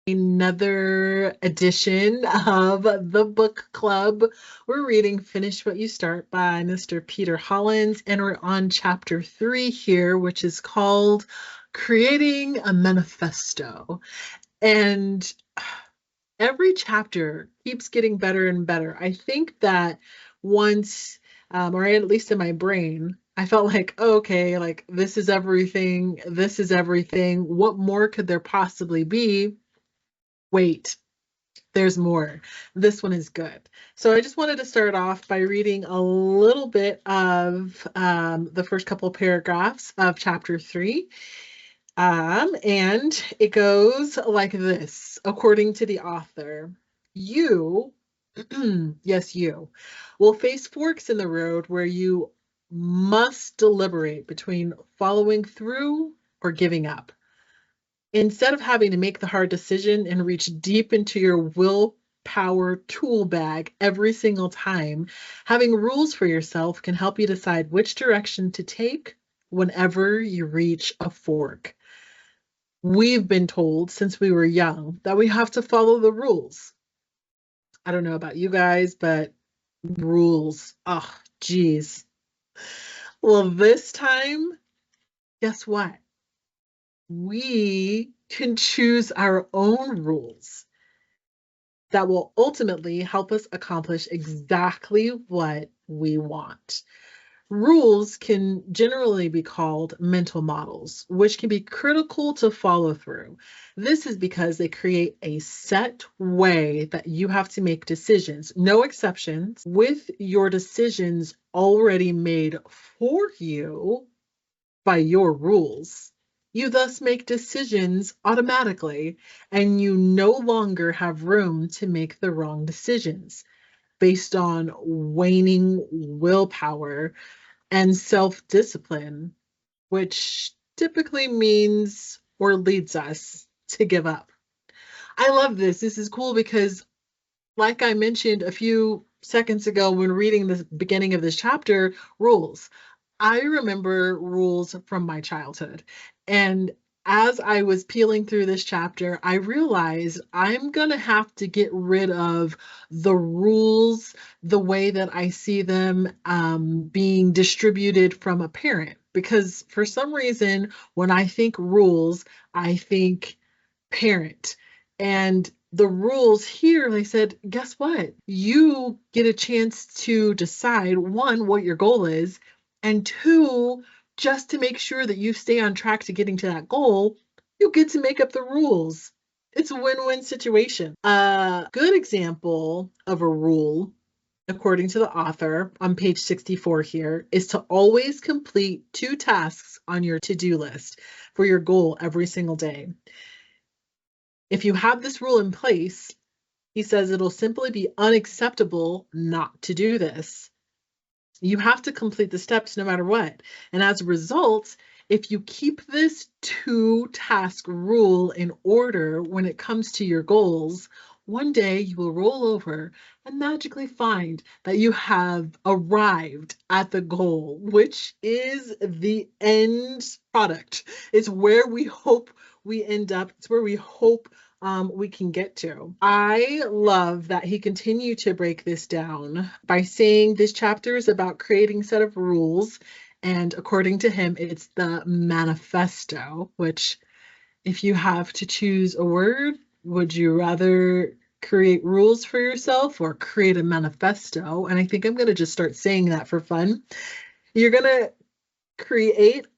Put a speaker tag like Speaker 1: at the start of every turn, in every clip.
Speaker 1: Another edition of the book club. We're reading Finish What You Start by Mr. Peter Hollins, and we're on chapter 3 here, which is called Creating a Manifesto. And every chapter keeps getting better and better. I think that once, or at least in my brain, I felt like, oh, okay, like this is everything. This is everything. What more could there possibly be? Wait, there's more. This one is good. So I just wanted to start off by reading a little bit of the first couple of paragraphs of chapter 3. And it goes like this, according to the author. You, yes, you, will face forks in the road where you must deliberate between following through or giving up. Instead of having to make the hard decision and reach deep into your willpower tool bag every single time, having rules for yourself can help you decide which direction to take whenever you reach a fork. We've been told since we were young that we have to follow the rules. I don't know about you guys, but rules, oh, geez. Well, this time, guess what? We can choose our own rules that will ultimately help us accomplish exactly what we want. Rules can generally be called mental models, which can be critical to follow through. This is because they create a set way that you have to make decisions, no exceptions, with your decisions already made for you by your rules. You thus make decisions automatically, and you no longer have room to make the wrong decisions based on waning willpower and self discipline, which typically means or leads us to give up. I love this. This is cool because, like I mentioned a few seconds ago when reading the beginning of this chapter, rules. I remember rules from my childhood. And as I was peeling through this chapter, I realized I'm going to have to get rid of the rules the way that I see them being distributed from a parent. Because for some reason, when I think rules, I think parent. And the rules here, they said, guess what? You get a chance to decide, one, what your goal is, and two, just to make sure that you stay on track to getting to that goal, you get to make up the rules. It's a win-win situation. A good example of a rule, according to the author on page 64 here, is to always complete 2 tasks on your to-do list for your goal every single day. If you have this rule in place, he says it'll simply be unacceptable not to do this. You have to complete the steps no matter what. And as a result, if you keep this 2-task rule in order when it comes to your goals, one day you will roll over and magically find that you have arrived at the goal, which is the end product. It's where we hope we end up. It's where we hope we can get to. I love that he continued to break this down by saying this chapter is about creating a set of rules. And according to him, it's the manifesto, which, if you have to choose a word, would you rather create rules for yourself or create a manifesto? And I think I'm going to just start saying that for fun. You're going to create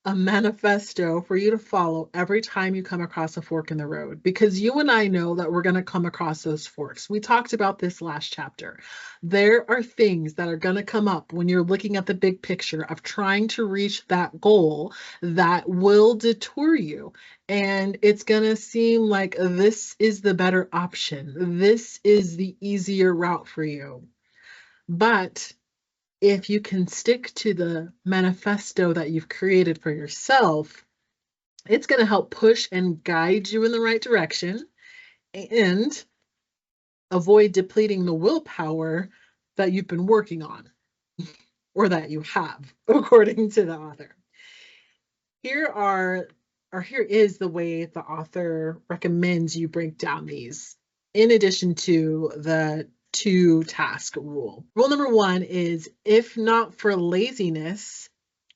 Speaker 1: a manifesto for you to follow every time you come across a fork in the road, because you and I know that we're going to come across those forks. We talked about this last chapter. There are things that are going to come up when you're looking at the big picture of trying to reach that goal that will detour you. And it's going to seem like this is the better option. This is the easier route for you. But if you can stick to the manifesto that you've created for yourself, it's going to help push and guide you in the right direction and avoid depleting the willpower that you've been working on, or that you have, according to the author. Here are or here is the way the author recommends you break down these, in addition to the 2-task rule. Rule number 1 is, if not for laziness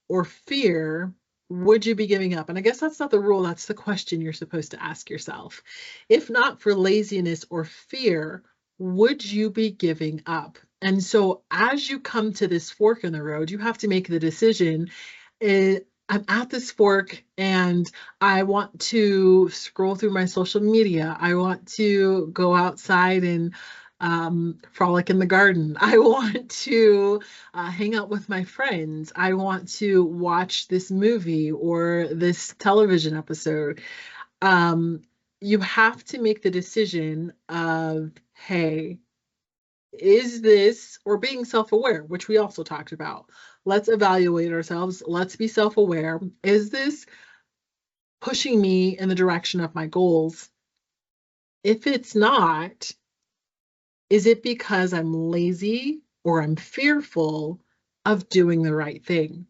Speaker 1: or fear, would you be giving up? And I guess that's not the rule, that's the question you're supposed to ask yourself. If not for laziness or fear, would you be giving up? And so as you come to this fork in the road, you have to make the decision. I'm at this fork and I want to scroll through my social media. I want to go outside and frolic in the garden. I want to hang out with my friends. I want to watch this movie or this television episode. You have to make the decision of, hey, is this, or being self-aware, which we also talked about. Let's evaluate ourselves. Let's be self-aware. Is this pushing me in the direction of my goals? If it's not, is it because I'm lazy or I'm fearful of doing the right thing?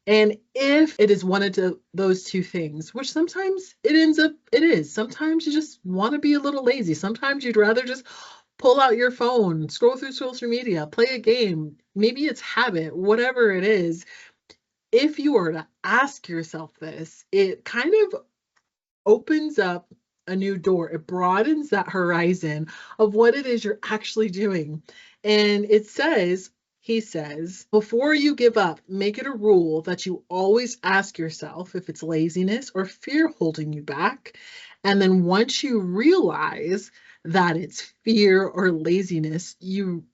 Speaker 1: And if it is one of those two things, which sometimes it is. Sometimes you just want to be a little lazy. Sometimes you'd rather just pull out your phone, scroll through social media, play a game. Maybe it's habit, whatever it is. If you were to ask yourself this, it kind of opens up a new door. It broadens that horizon of what it is you're actually doing. And he says, before you give up, make it a rule that you always ask yourself if it's laziness or fear holding you back. And then once you realize that it's fear or laziness, you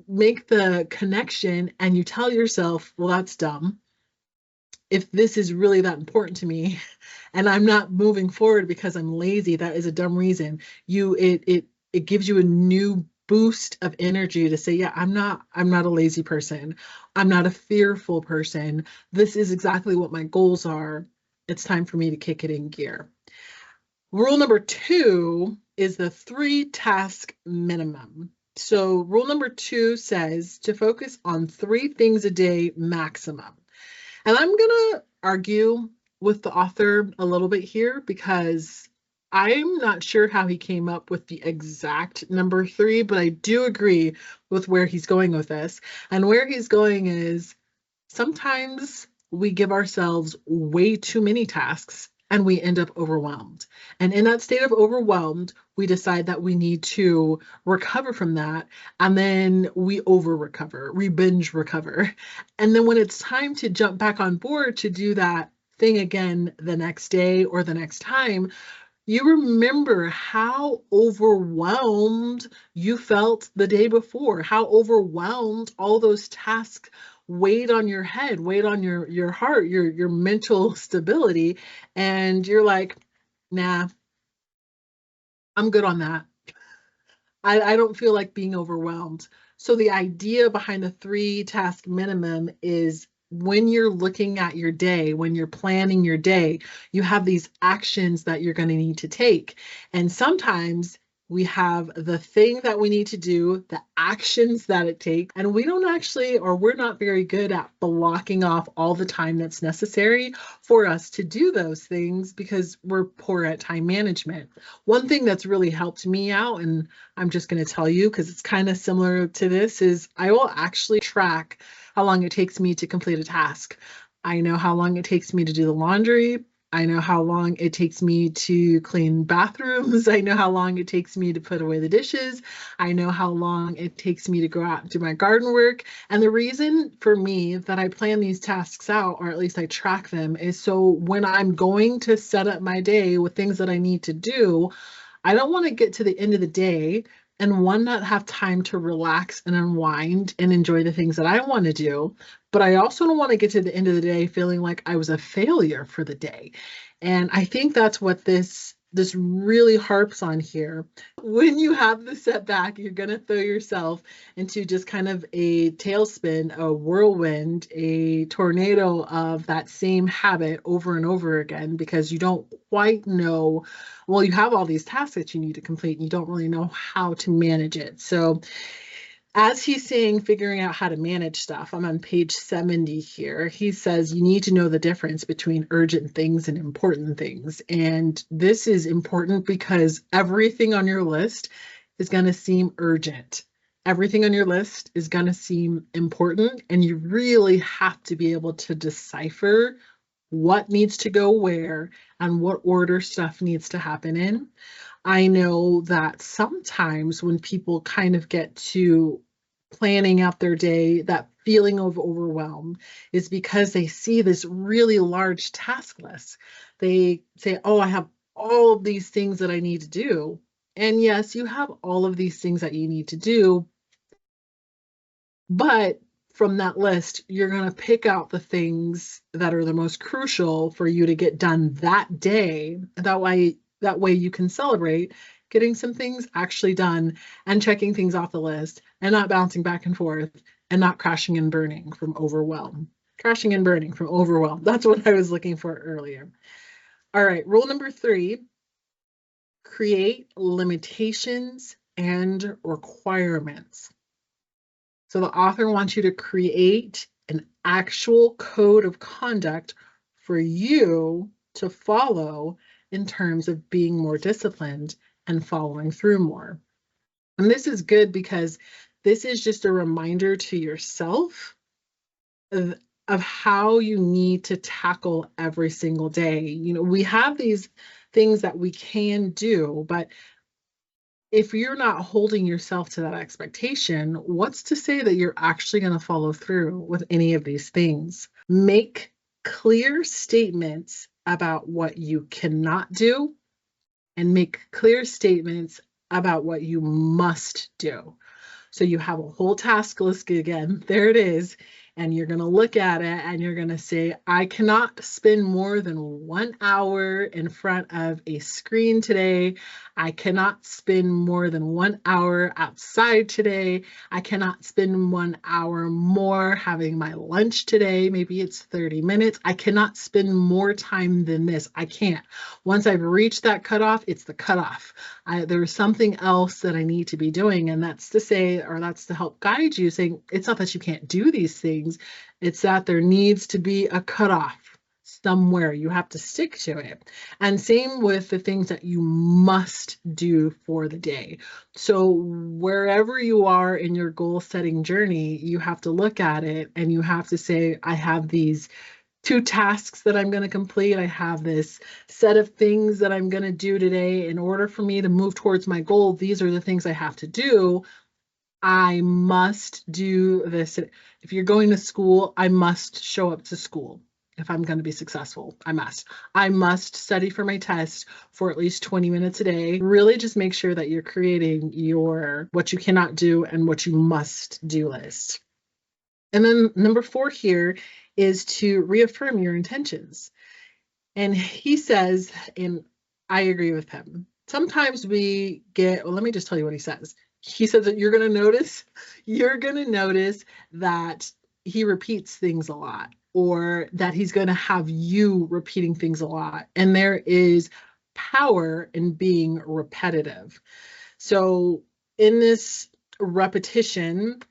Speaker 1: make the connection and you tell yourself, well, that's dumb. If this is really that important to me and I'm not moving forward because I'm lazy, that is a dumb reason. It gives you a new boost of energy to say, yeah, I'm not a lazy person. I'm not a fearful person. This is exactly what my goals are. It's time for me to kick it in gear. Rule number 2 is the 3-task minimum. So rule number 2 says to focus on 3 things a day maximum. And I'm going to argue with the author a little bit here because I'm not sure how he came up with the exact number 3, but I do agree with where he's going with this. And where he's going is, sometimes we give ourselves way too many tasks and we end up overwhelmed. And in that state of overwhelmed, we decide that we need to recover from that. And then we over recover, we binge recover. And then when it's time to jump back on board to do that thing again the next day or the next time, you remember how overwhelmed you felt the day before, how overwhelmed all those tasks weighed on your head, weighed on your heart, your mental stability. And you're like, nah, I'm good on that. I don't feel like being overwhelmed. So the idea behind the 3-task minimum is, when you're looking at your day, when you're planning your day, you have these actions that you're going to need to take. And sometimes we have the thing that we need to do, the actions that it takes, and we don't actually, or we're not very good at blocking off all the time that's necessary for us to do those things because we're poor at time management. One thing that's really helped me out, and I'm just going to tell you because it's kind of similar to this, is I will actually track how long it takes me to complete a task. I know how long it takes me to do the laundry. I know how long it takes me to clean bathrooms. I know how long it takes me to put away the dishes. I know how long it takes me to go out and do my garden work. And the reason for me that I plan these tasks out, or at least I track them, is so when I'm going to set up my day with things that I need to do, I don't want to get to the end of the day and not have time to relax and unwind and enjoy the things that I want to do. But I also don't want to get to the end of the day feeling like I was a failure for the day. And I think that's what this really harps on here. When you have the setback, you're going to throw yourself into just kind of a tailspin, a whirlwind, a tornado of that same habit over and over again, because you don't quite know, well, you have all these tasks that you need to complete and you don't really know how to manage it. So As he's saying, figuring out how to manage stuff, I'm on page 70 here. He says you need to know the difference between urgent things and important things. And this is important because everything on your list is going to seem urgent. Everything on your list is going to seem important, and you really have to be able to decipher what needs to go where and what order stuff needs to happen in. I know that sometimes when people kind of get to planning out their day, that feeling of overwhelm is because they see this really large task list. They say, oh, I have all of these things that I need to do. And yes, you have all of these things that you need to do, but from that list, you're going to pick out the things that are the most crucial for you to get done that day. That way you can celebrate getting some things actually done and checking things off the list and not bouncing back and forth and not crashing and burning from overwhelm. Crashing and burning from overwhelm. That's what I was looking for earlier. All right, rule number 3, create limitations and requirements. So the author wants you to create an actual code of conduct for you to follow in terms of being more disciplined and following through more. And this is good because this is just a reminder to yourself of how you need to tackle every single day. You know, we have these things that we can do, but if you're not holding yourself to that expectation, what's to say that you're actually going to follow through with any of these things? Make clear statements about what you cannot do and make clear statements about what you must do. So you have a whole task list again. There it is. And you're going to look at it and you're going to say, I cannot spend more than 1 hour in front of a screen today. I cannot spend more than 1 hour outside today. I cannot spend 1 hour more having my lunch today. Maybe it's 30 minutes. I cannot spend more time than this. I can't. Once I've reached that cutoff, it's the cutoff. There's something else that I need to be doing. And that's to say, or that's to help guide you, saying it's not that you can't do these things. It's that there needs to be a cutoff somewhere. You have to stick to it. And same with the things that you must do for the day. So wherever you are in your goal setting journey, you have to look at it and you have to say, I have these 2 tasks that I'm going to complete. I have this set of things that I'm going to do today. In order for me to move towards my goal, these are the things I have to do. I must do this. If you're going to school, I must show up to school. If I'm going to be successful, I must study for my test for at least 20 minutes a day. Really just make sure that you're creating your what you cannot do and what you must do list. And then number 4 here is to reaffirm your intentions. And he says, and I agree with him, sometimes we get, well, let me just tell you what he says. He says that you're going to notice that he repeats things a lot, or that he's going to have you repeating things a lot. And there is power in being repetitive. So in this repetition,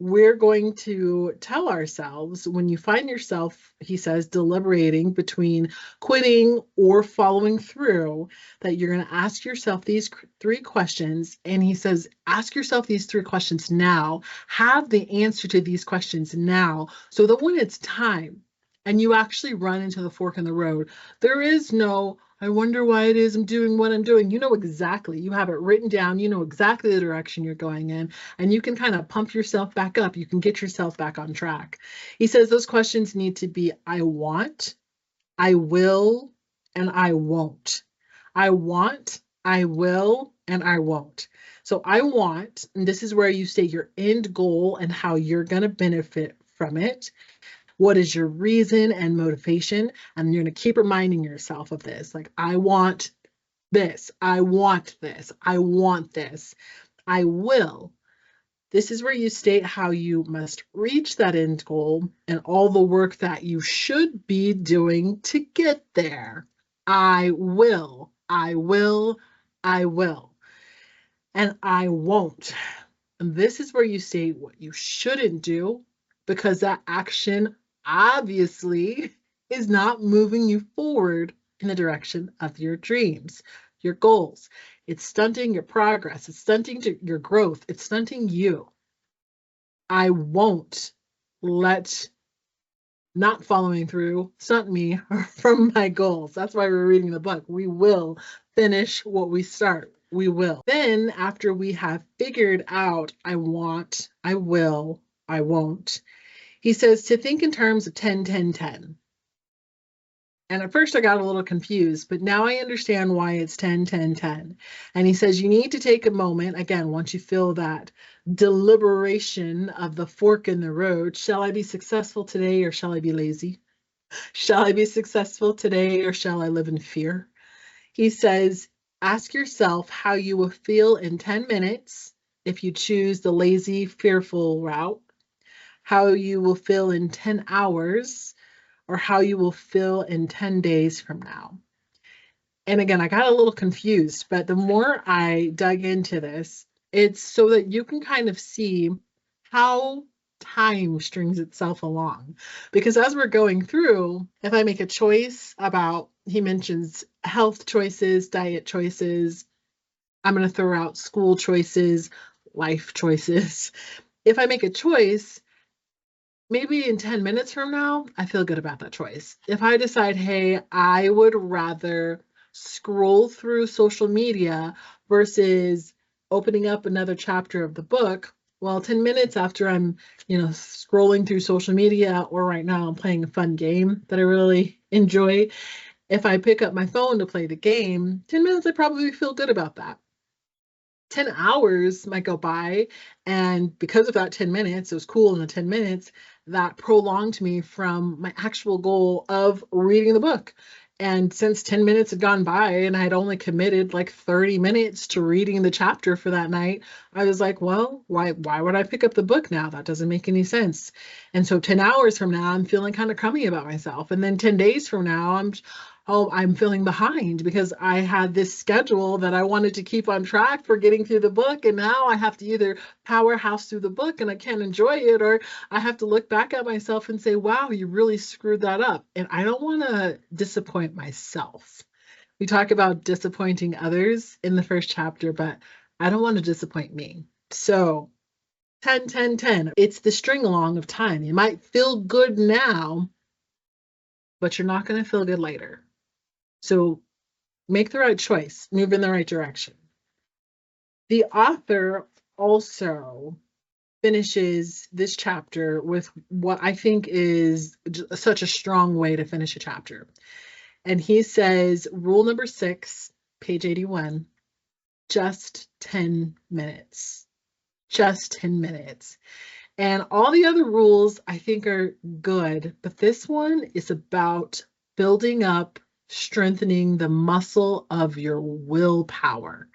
Speaker 1: we're going to tell ourselves, when you find yourself, he says, deliberating between quitting or following through, that you're going to ask yourself these 3 questions. And he says, ask yourself these 3 questions now. Have the answer to these questions now, so that when it's time and you actually run into the fork in the road, there is no, I wonder why it is I'm doing what I'm doing. You know exactly. You have it written down. You know exactly the direction you're going in, and you can kind of pump yourself back up. You can get yourself back on track. He says those questions need to be, I want, I will, and I won't. I want, I will, and I won't. So I want, and this is where you say your end goal and how you're going to benefit from it. What is your reason and motivation? And you're going to keep reminding yourself of this. Like, I want this. I want this. I want this. I will. This is where you state how you must reach that end goal and all the work that you should be doing to get there. I will. I will. I will. And I won't. And this is where you say what you shouldn't do, because that action obviously is not moving you forward in the direction of your dreams, your goals. It's stunting your progress. It's stunting your growth. It's stunting you. I won't let not following through stunt me from my goals. That's why we're reading the book. We will finish what we start. We will. Then, after we have figured out, I want, I will, I won't, he says to think in terms of 10, 10, 10. And at first I got a little confused, but now I understand why it's 10, 10, 10. And he says you need to take a moment, again, once you feel that deliberation of the fork in the road. Shall I be successful today or shall I be lazy? Shall I be successful today or shall I live in fear? He says, ask yourself how you will feel in 10 minutes if you choose the lazy, fearful route, how you will feel in 10 hours, or how you will feel in 10 days from now. And again, I got a little confused, but the more I dug into this, it's so that you can kind of see how time strings itself along. Because as we're going through, if I make a choice about, he mentions health choices, diet choices, I'm going to throw out school choices, life choices. If I make a choice, maybe in 10 minutes from now, I feel good about that choice. If I decide, hey, I would rather scroll through social media versus opening up another chapter of the book, well, 10 minutes after I'm, scrolling through social media, or right now I'm playing a fun game that I really enjoy. If I pick up my phone to play the game, 10 minutes, I probably feel good about that. 10 hours might go by, and because of that 10 minutes, it was cool in the 10 minutes, that prolonged me from my actual goal of reading the book. And since 10 minutes had gone by and I had only committed like 30 minutes to reading the chapter for that night, I was like, well, why would I pick up the book now? That doesn't make any sense. And so 10 hours from now, I'm feeling kind of crummy about myself. And then 10 days from now, I'm feeling behind because I had this schedule that I wanted to keep on track for getting through the book. And now I have to either powerhouse through the book and I can't enjoy it, or I have to look back at myself and say, wow, you really screwed that up. And I don't want to disappoint myself. We talk about disappointing others in the first chapter, but I don't want to disappoint me. So 10, 10, 10. It's the string along of time. You might feel good now, but you're not going to feel good later. So make the right choice, move in the right direction. The author also finishes this chapter with what I think is such a strong way to finish a chapter. And he says, rule number 6, page 81, just 10 minutes. Just 10 minutes. And all the other rules I think are good, but this one is about building up, strengthening the muscle of your willpower.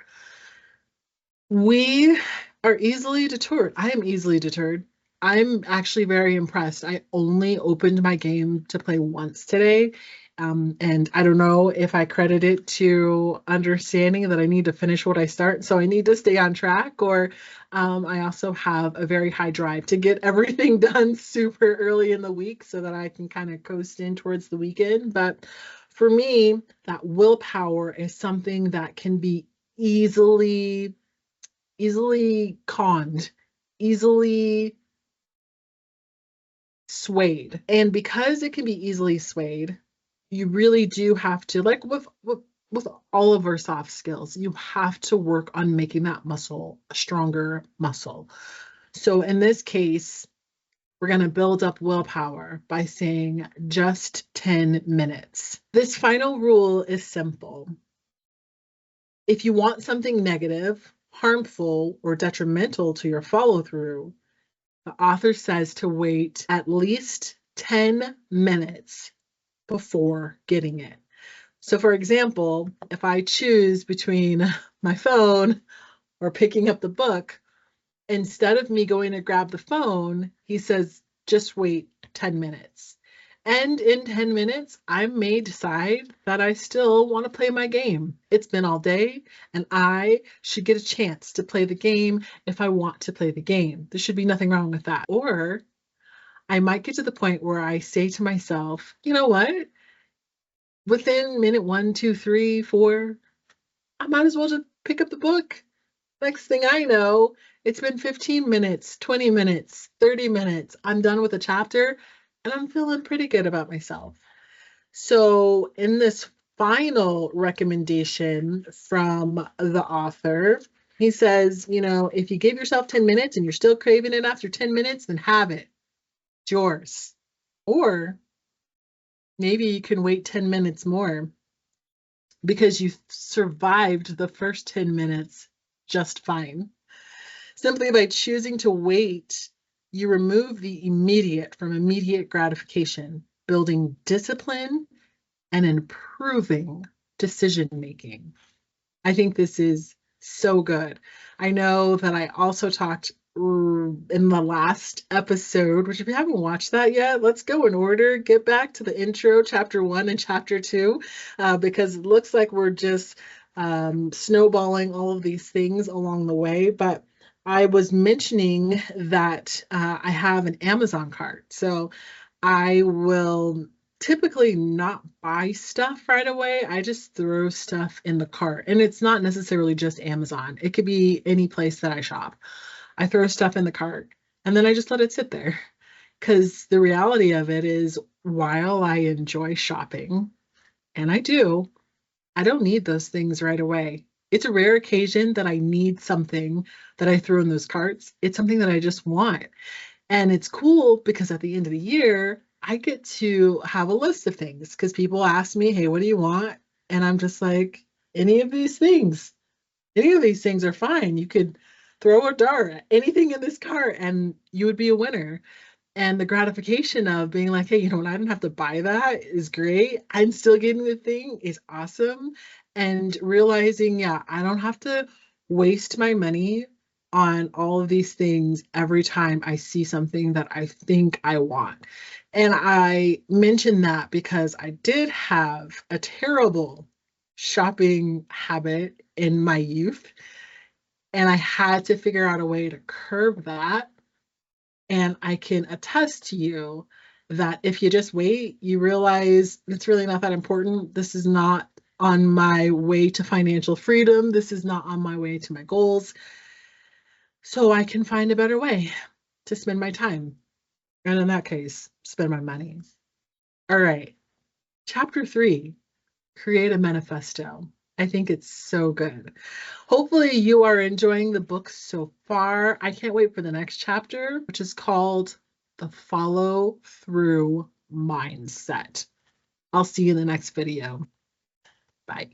Speaker 1: We are easily deterred. I am easily deterred. I'm actually very impressed. I only opened my game to play once today. And I don't know if I credit it to understanding that I need to finish what I start. So I need to stay on track, or I also have a very high drive to get everything done super early in the week so that I can kind of coast in towards the weekend. But for me, that willpower is something that can be easily conned, easily swayed. And because it can be easily swayed, you really do have to, like with all of our soft skills, you have to work on making that muscle a stronger muscle. So in this case, we're going to build up willpower by saying just 10 minutes. This final rule is simple. If you want something negative, harmful, or detrimental to your follow through, the author says to wait at least 10 minutes before getting it. So for example, if I choose between my phone or picking up the book, instead of me going to grab the phone, he says, just wait 10 minutes. And in 10 minutes, I may decide that I still want to play my game. It's been all day, and I should get a chance to play the game if I want to play the game. There should be nothing wrong with that. Or I might get to the point where I say to myself, you know what? Within minute 1, 2, 3, 4, I might as well just pick up the book. Next thing I know, it's been 15 minutes, 20 minutes, 30 minutes. I'm done with a chapter and I'm feeling pretty good about myself. So, in this final recommendation from the author, he says, if you give yourself 10 minutes and you're still craving it after 10 minutes, then have it. It's yours. Or maybe you can wait 10 minutes more because you survived the first 10 minutes just fine. Simply by choosing to wait, you remove the immediate from immediate gratification, building discipline and improving decision making. I think this is so good. I know that I also talked in the last episode, which if you haven't watched that yet, let's go in order. Get back to the intro, chapter 1 and chapter 2, because it looks like we're just snowballing all of these things along the way. But I was mentioning that I have an Amazon cart. So I will typically not buy stuff right away. I just throw stuff in the cart. And it's not necessarily just Amazon. It could be any place that I shop. I throw stuff in the cart and then I just let it sit there. Because the reality of it is, while I enjoy shopping, and I do, I don't need those things right away. It's a rare occasion that I need something that I throw in those carts. It's something that I just want. And it's cool because at the end of the year, I get to have a list of things because people ask me, hey, what do you want? And I'm just like, any of these things. Any of these things are fine. You could throw a dart at anything in this cart and you would be a winner. And the gratification of being like, hey, you know what, I didn't have to buy that is great. I'm still getting the thing is awesome. And realizing, yeah, I don't have to waste my money on all of these things every time I see something that I think I want. And I mention that because I did have a terrible shopping habit in my youth, and I had to figure out a way to curb that. And I can attest to you that if you just wait, you realize it's really not that important. This is not on my way to financial freedom. This is not on my way to my goals. So I can find a better way to spend my time. And in that case, spend my money. All right. Chapter 3, create a manifesto. I think it's so good. Hopefully you are enjoying the book so far. I can't wait for the next chapter, which is called The Follow Through Mindset. I'll see you in the next video. Bye.